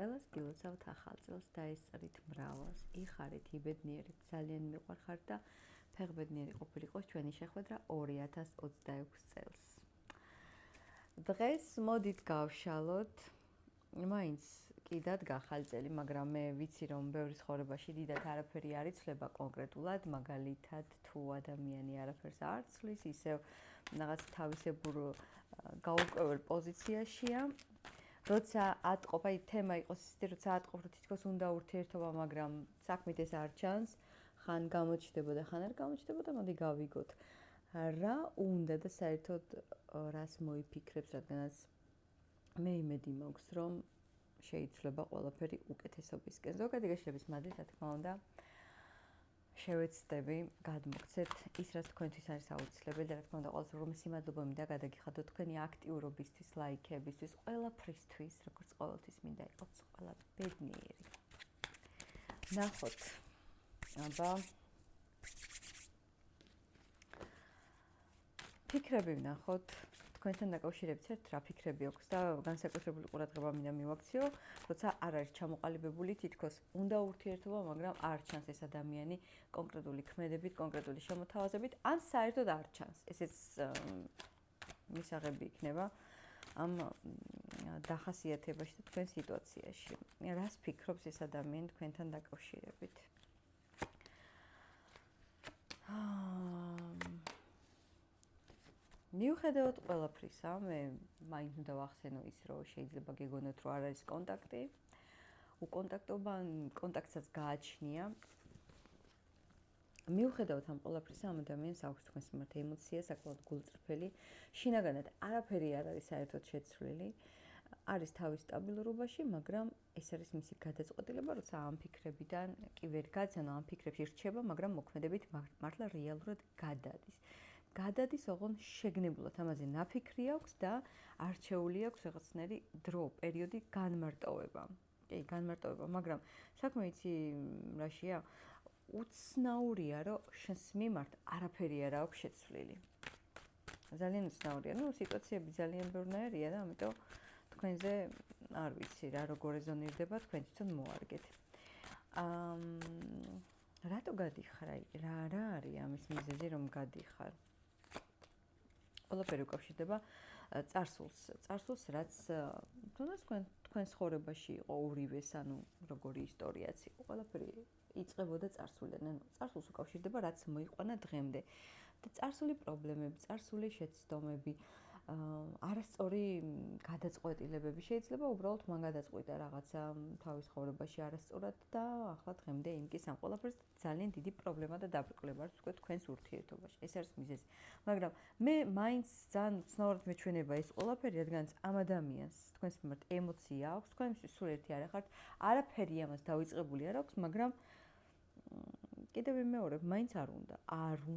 ყველას გილოცავთ ახალ წელს, დაესწრით მრავალს, იხარით, იბედნიერით, ძალიან მიყვარხართ და ფეხბედნიერი ყოფილიყოს ჩვენი შეხვედრა 2026 წელს. დღეს მოდით გავშალოთ, მაინც კიდად გახალწელი, მაგრამ მე ვიცი, რომ ბევრი ცხოვრებაში დიდად არაფერი არ იცვლება კონკრეტულად, მაგალითად, თუ ადამიანი არაფერს არ ცვლის, ისევ რაღაც თავისებურ გაურკვეველ პოზიციაშია. როცა ატყობ, აი თემა იყოს ისეთი, როცა ატყობ, რომ თითქოს უნდა ურთიერთობა, მაგრამ საქმით ეს არ ჩანს, ხან გამოჩნდება და ხან არ გამოჩნდება და მოდი გავიგოთ. რა უნდა და საერთოდ რას მოიფიქრებს, რადგანაც მე იმედი მაქვს, რომ შეიძლება ყველაფერი უკეთესობისკენ. ზოგადი გაშლების მადლით, რა თქმა უნდა, შევეცდები გადმოგცეთ ის, რაც თქვენთვის არის აუცილებელი და რა თქმა უნდა, ყველას რომ სიმადლობა მინდა გადაგიხადოთ თქვენი აქტიურობისთვის, ლაიქებისთვის, ყველაფრისთვის, როგორც ყოველთვის მინდა იყოს ყველა ბედნიერი. ნახოთ. აბა ფიქრები ვნახოთ. თქვენთან დაკავშირებით ერთ რა ფიქრები აქვს და განსაკუთრებული ყურადღება მინდა მივაქციო, როცა არ არის ჩამოყალიბებული თითქოს უნდა ურთიერთობა, მაგრამ არ ჩანს ეს ადამიანი კონკრეტული ქმედებით, კონკრეტული შემოთავაზებით, ან საერთოდ არ ჩანს. ესეც მისაღები იქნება ამ დახასიათებაში და თქვენ სიტუაციაში. რას ფიქრობს ეს ადამიანი თქვენთან დაკავშირებით? მიუხედავად ყველაფრისა, მე მაინც უნდა ვახსენო ის, რომ შეიძლება გეგონოთ, რომ არ არის კონტაქტი. უკონტაქტობა, კონტაქტსაც გააჩნია. მიუხედავად ამ ყველაფრისა, ამ ადამიანს აქვს თქვენს მიმართ ემოცია, საკმაოდ გულწრფელი. შინაგანად არაფერი არ არის საერთოდ შეცვლილი. არის თავის სტაბილურობაში, მაგრამ ეს არის მისი გადაწყვეტილება, როცა ამ ფიქრებიდან კი ვერ გადის, ანუ ამ ფიქრებში რჩება, მაგრამ მოქმედებით მართლა რეალურად გადადის. გადადის, ოღონდ შეგნებულად ამაზე ნაფიქრი აქვს და არჩეული აქვს რაღაცნაირი დრო, პერიოდი განმარტოვება. კი, განმარტოვება, მაგრამ საქმე იცი რაშია? უცნაურია, რომ შენს მიმართ არაფერი არ აქვს შეცვლილი. ძალიან უცნაურია. ნუ სიტუაციები ძალიან ბევრნაირია და ამიტომ თქვენზე არ ვიცი რა როგორ რეზონირდება, თქვენ თვითონ მოარგეთ. რატო გადიხარ? რა არის ამის მიზეზი, რომ გადიხარ? ყველაფერი უკავშირდება წარსულს, რაც თუნდაც თქვენ ცხოვრებაში იყო ორივეს, ანუ როგორი ისტორიაც იყო, ყველაფერი იწყებოდა წარსულიდან, ანუ წარსულს უკავშირდება, რაც მოიყვანა დღემდე. და წარსული პრობლემები, წარსული შეცდომები, არასწორი გადაწყვეტილებები შეიძლება უბრალოდ მან გადაწყვიტა რაღაცა თავის ცხოვრებაში არასწორად და ახლა დღემდე იმკის ამ ყველაფერს ძალიან დიდი პრობლემა და დაბრკოლება არის უკვე თქვენს ურთიერთობაში. ეს არის მიზეზი. მაგრამ მე მაინც ძალიან ცნაურად მეჩვენება ეს ყველაფერი, რადგანაც ამ ადამიანს თქვენს მიმართ ემოცია აქვს, თქვენთვის სულ ერთი არ ახართ, არაფერი ამას დავიწყებული არ აქვს, მაგრამ კიდევ ვიმეორებ, მაინც არ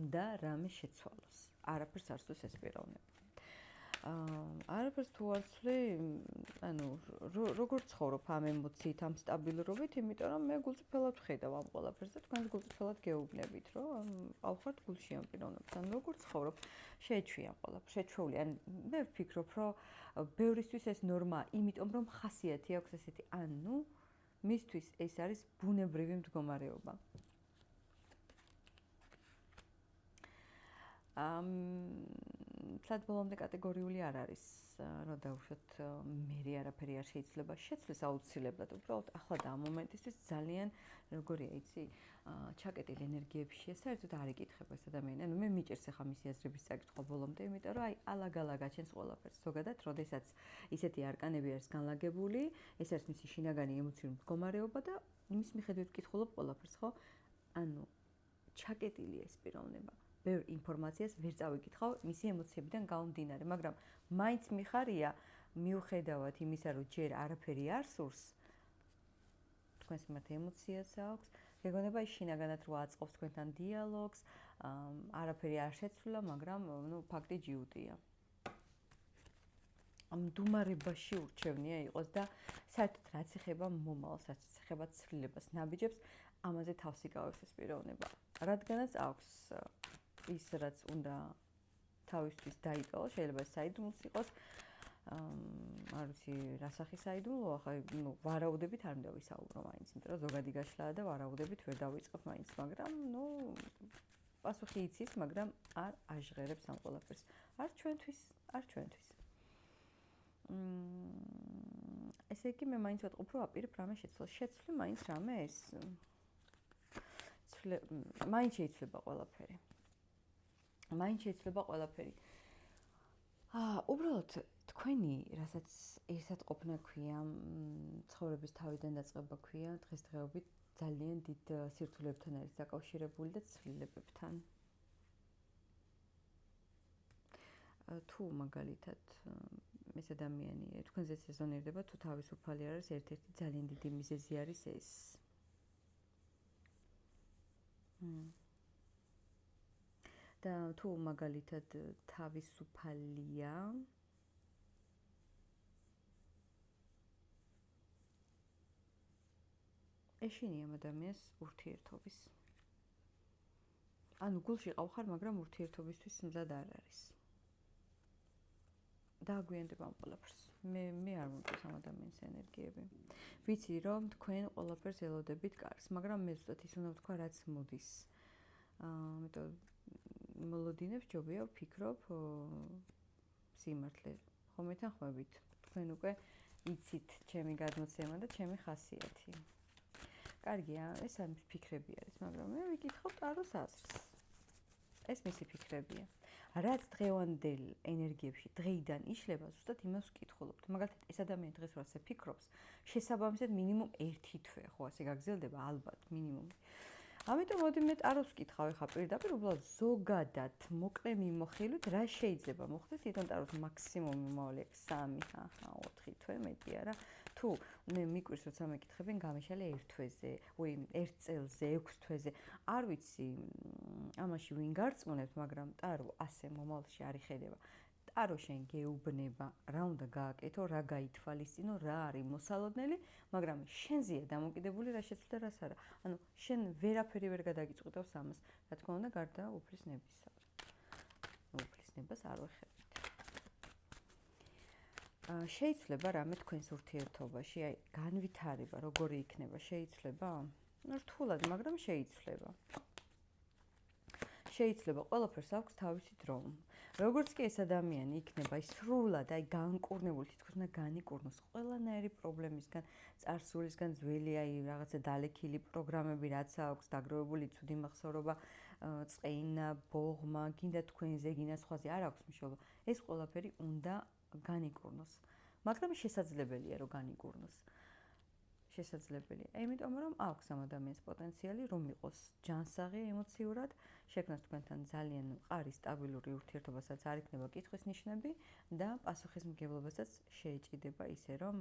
უნდა რამე შეცვალოს. არაფერს არ სურს ეს პიროვნება. არაფერს თუ არ ცვლი, ანუ როგორ ცხოვრობ ამ ემოციით, ამ სტაბილურობით, იმიტომ რომ მე გულწრფელად ვხედავ ამ ყველაფერს და თქვენ გულწრფელად გეუბნებით, რომ ავხართ გულში ამ პიროვნებას. ანუ როგორ ცხოვრობ, შეეჩვია ყველაფერი, შეჩვეული. ან მე ვფიქრობ, რომ ბევრისთვის ეს ნორმაა, იმიტომ რომ ხასიათი აქვს ესეთი, ანუ მისთვის ეს არის ბუნებრივი მდგომარეობა. სად ბოლომდე კატეგორიული არ არის, რომ დავუშვათ მე არაფერი არ შეიძლება შეცვლის აუცილებლად, უბრალოდ ახლა და ამ მომენტისთვის ძალიან როგორია იცი, ჩაკეტილი ენერგიებშია, საერთოდ არ იკითხება ეს ადამიანი. ანუ მე მიჭირს ახლა მისი აზრების წაკითხვა ბოლომდე, იმიტომ რომ აი ალაგ-ალაგ აჩენს ყველაფერს. ზოგადად, როდესაც ისეთი არკანები არის განლაგებული, ეს არის მისი შინაგანი ემოციური მდგომარეობა და იმის მიხედვით ვკითხულობ ყველაფერს, ხო? ანუ ჩაკეტილია ეს პიროვნება. ბევრ ინფორმაციას ვერ წავიკითხავ მისი ემოციებიდან გამომდინარე, მაგრამ მაინც მიხარია მიუხედავად იმისა, რომ ჯერ არაფერი არ სურს, თქვენს მიმართ ემოციას აქვს, გეგონება ის შინაგანად რო აწყობს თქვენთან დიალოგს, არაფერი არ შეცვლა, მაგრამ ნუ ფაქტი ჯიუტია. მდუმარებაში ურჩევნია იყოს და საერთოდ რაც ეხება მომავალს, რაც ეხება ცვლილებას, ნაბიჯებს, ამაზე თავს იკავებს ეს პიროვნება. რადგანაც აქვს ის, რაც უნდა თავისთვის დაიკავოს, შეიძლება საიდუმლოს იყოს, არ ვიცი რა სახის საიდუმლოა, ხა ვარაუდებით არ მინდა ვისაუბრო მაინც, იმიტომ რომ ზოგადი გაშლაა და ვარაუდებით ვერ დავიწყებ მაინც, მაგრამ პასუხი იცის, მაგრამ არ აჟღერებს ამ ყველაფერს. არ ჩვენთვის. ესე იგი მე მაინც ვატყობ, რომ აპირებ რამე შეცვლა. შეცვლი მაინც რამე ეს მაინც შეიძლება ყველაფერი. უბრალოდ თქვენი, რასაც ერთად ყოფნა ქვია, ცხოვრების თავიდან დაწყება ქვია, დღესდღეობით ძალიან დიდ სირთულეებთან არის დაკავშირებული და ცვლილებებთან. თუ მაგალითად ეს ადამიანი თქვენზე სეზონირდება, თუ თავისუფალი არის, ერთ-ერთი ძალიან დიდი მიზეზი არის ეს. და თუ მაგალითად თავისუფალია, ეშინია ადამიანს ურთიერთობის. ანუ გულში ყავხარ, მაგრამ ურთიერთობისთვის მზად არ არის. დააგვიანდება ამ ყველაფერს. მე არ მომწონს ამ ადამიანის ენერგიები. ვიცი რომ თქვენ ყველაფერს ელოდებით კარგს, მაგრამ მე ზუსტად ის უნდა ვთქვა, რაც მოდის. ამიტომ მოლოდინებს ჯობია ვფიქრობ სიმართლე. ხომ ეთანხმებით? თქვენ უკვე იცით ჩემი გადმოცემა და ჩემი ხასიათი. კარგია, ეს ამის ფიქრები არის, მაგრამ მე ვიკითხავ ტაროს აზრს. ეს მისი ფიქრებია. რაც დღევანდელ ენერგიებში დღეიდან იშლება, ზუსტად იმას ვკითხულობთ. მაგალითად, ეს ადამიანი დღეს როცა ფიქრობს, შესაბამისად მინიმუმ 1 თვე, ხო, ასე გაგრძელდება ალბათ მინიმუმი. ამიტომ მოდი მე ტაროს ვკითხავ ახლა პირდაპირ, უბრალოდ ზოგადად მოკლე მიმოხილვით, რა შეიძლება მოხდეს, თვითონ ტაროს მაქსიმუმი მომავალი 3, 4 თვე, მეტი არა. თუ მე მიკვირს, როცა მეკითხებენ, გამიშალე 1 თვეზე, 1 წელზე, 6 თვეზე. არ ვიცი, ამაში ვინ გარწმუნებს, მაგრამ ტარო ასე მომავალში არ იხედება. ტარო შენ გეუბნება, რა უნდა გააკეთო, რა გაითვალისწინო, რა არის მოსალოდნელი, მაგრამ შენზეა დამოკიდებული, რა შეცვლა და რას არა. ანუ შენ ვერაფერი ვერ გადაგიწყვეტავს ამას, რა თქმა უნდა, გარდა უფლის ნებისა. უფლის ნებას არ ვეხებთ. შეიძლება რამე თქვენს ურთიერთობაში, აი, განვითარება, როგორი იქნება, შეიძლება? რთულად, მაგრამ შეიძლება. შეიძლება, ყველაფერს აქვს თავისი დრო. როგორც კი ეს ადამიანი იქნება სრულად, აი, განკურნებული, თითქოს უნდა განიკურნოს ყველანაირი პრობლემისგან, წარსულისგან, ძველი, აი, რაღაცა დალექილი პროგრამები, რაც აქვს, დაგროვებული ცუდი მახსოვრობა, წყეინა, ბოღმა, გინდა თქვენზე, გინდა სხვაზე, არ აქვს მნიშვნელობა. ეს ყველაფერი უნდა განიკურნოს. მაგრამ შესაძლებელია, რომ განიკურნოს. შესაძლებელია. იმიტომ რომ აქვს ამ ადამიანს პოტენციალი, რომ იყოს ჯანსაღი ემოციურად, შექმნას თქვენთან ძალიან მყარი სტაბილური ურთიერთობა, სადაც არ იქნება კითხვის ნიშნები და პასუხისმგებლობასაც შეეჭიდება ისე, რომ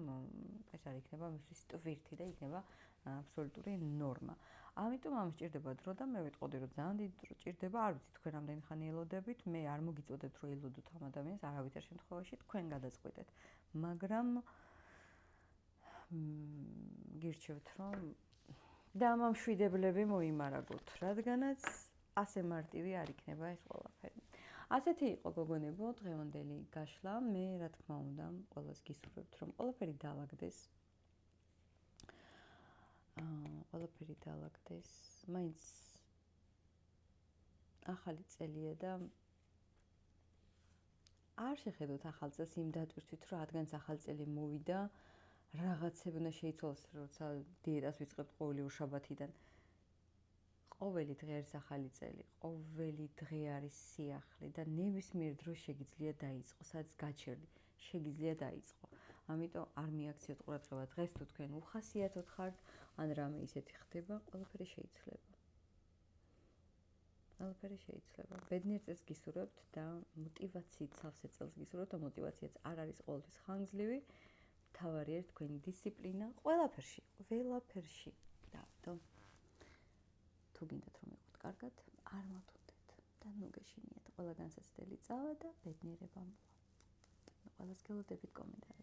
ეს არ იქნება მისთვის ტვირთი და იქნება აბსოლუტური ნორმა. ამიტომ ამ სჭირდება დრო და მე ვიტყოდი, რომ ძალიან დიდი დრო ჭირდება, არ ვიცი თქვენ რამდენი ხანი ელოდებით, მე არ მოგიწოდებთ, რომ ელოდოთ ამ ადამიანს, არავითარ შემთხვევაში თქვენ გადაწყვეტეთ. მაგრამ გირჩევთ, რომ და ამ მშვიდებლები მოიმარაგოთ, რადგანაც ასე მარტივი არ იქნება ეს ყველაფერი. ასეთი იყო გოგონებო დღევანდელი გაშლა, მე რა თქმა უნდა, ყველას გისურვებთ, რომ ყველაფერი დაალაგდეს. მაინც ახალი წელია და არ შეხედოთ ახალ წელს იმ დატვირთვით, რომ რადგანაც ახალი წელი მოვიდა, რაღაცები უნდა შეიცვალოს, როცა დიეტას ვიწყებთ ყოველი ორშაბათიდან. ყოველი დღე არის ახალი წელი, ყოველი დღე არის სიახლე და ნებისმიერ დროს შეგიძლია დაიწყო, სადაც გაჩერდი, შეგიძლია დაიწყო. ამიტომ არ მიაქციოთ ყურადღება დღეს თუ თქვენ უხასიათოდ ხართ, ან რამე ისეთი ხდება, ყველაფერი შეიძლება. ბედნიერ წელს გისურვებთ და მოტივაციით სავსე წელს გისურვებთ და მოტივაციაც არ არის ყოველთვის ხანგრძლივი. თავარი არის თქვენი დისციპლინა ყველაფერში. და თუ გინდათ რომ იყოთ კარგად, არ მოვთუნდეთ და ნუ გეშინიათ. ყველგან საცდელი წავა და ბედნიერება მოვა. ყველას გელოდებით კომენტარებში.